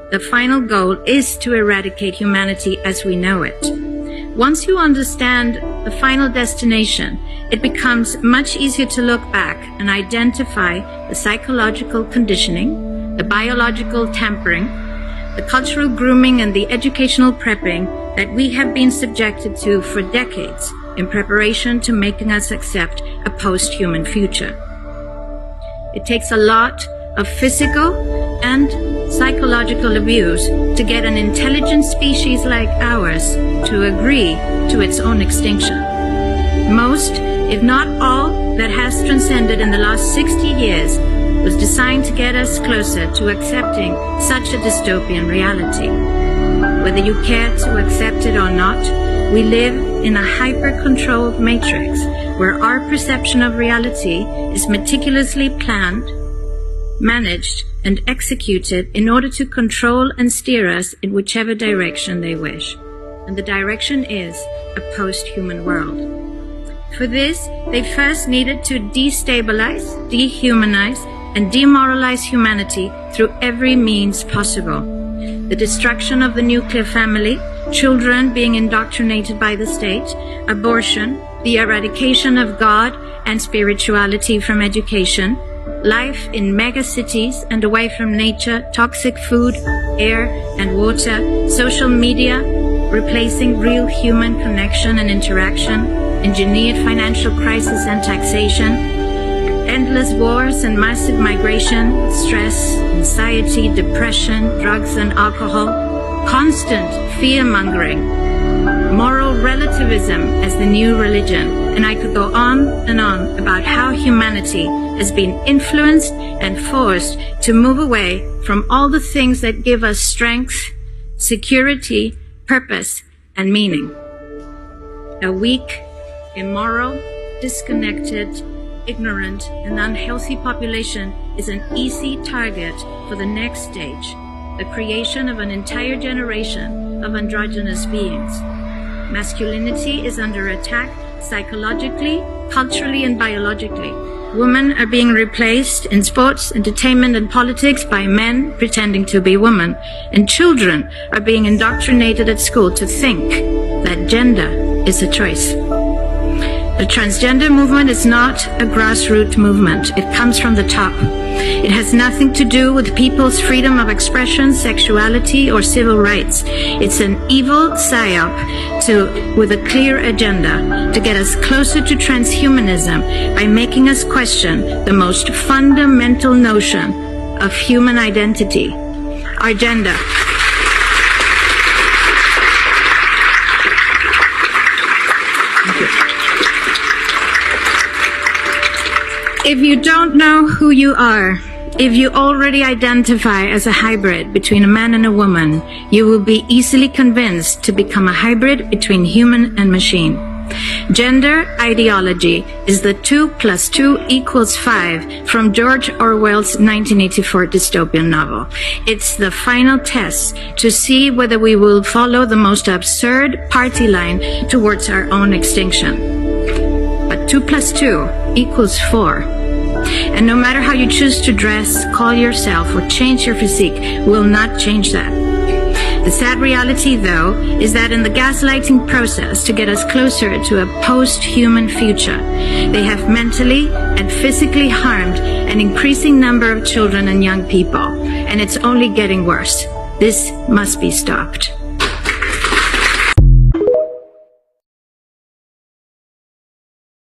The final goal is to eradicate humanity as we know it. Once you understand the final destination, it becomes much easier to look back and identify the psychological conditioning, the biological tampering, the cultural grooming, and the educational prepping that we have been subjected to for decades in preparation to making us accept a post-human future. It takes a lot of physical and psychological abuse to get an intelligent species like ours to agree to its own extinction. Most, if not all, that has transcended in the last 60 years was designed to get us closer to accepting such a dystopian reality. Whether you care to accept it or not, we live in a hyper-controlled matrix where our perception of reality is meticulously planned, managed, and executed in order to control and steer us in whichever direction they wish. And the direction is a post-human world. For this, they first needed to destabilize, dehumanize, and demoralize humanity through every means possible. The destruction of the nuclear family, children being indoctrinated by the state, abortion, the eradication of God and spirituality from education, life in megacities and away from nature, toxic food, air and water, social media, replacing real human connection and interaction, engineered financial crisis and taxation, endless wars and massive migration, stress, anxiety, depression, drugs and alcohol, constant fear-mongering, moral relativism as the new religion, and I could go on and on about how humanity has been influenced and forced to move away from all the things that give us strength, security, purpose, and meaning. A weak, immoral, disconnected, ignorant, and unhealthy population is an easy target for the next stage, the creation of an entire generation of androgynous beings. Masculinity is under attack psychologically, culturally, and biologically. Women are being replaced in sports, entertainment, and politics by men pretending to be women. And children are being indoctrinated at school to think that gender is a choice. The transgender movement is not a grassroots movement. It comes from the top. It has nothing to do with people's freedom of expression, sexuality, or civil rights. It's an evil psyop with a clear agenda to get us closer to transhumanism by making us question the most fundamental notion of human identity, our gender. If you don't know who you are, if you already identify as a hybrid between a man and a woman, you will be easily convinced to become a hybrid between human and machine. Gender ideology is the 2 + 2 = 5 from George Orwell's 1984 dystopian novel. It's the final test to see whether we will follow the most absurd party line towards our own extinction. But 2 + 2 = 4. And no matter how you choose to dress, call yourself, or change your physique, will not change that. The sad reality, though, is that in the gaslighting process to get us closer to a post-human future, they have mentally and physically harmed an increasing number of children and young people, and it's only getting worse. This must be stopped.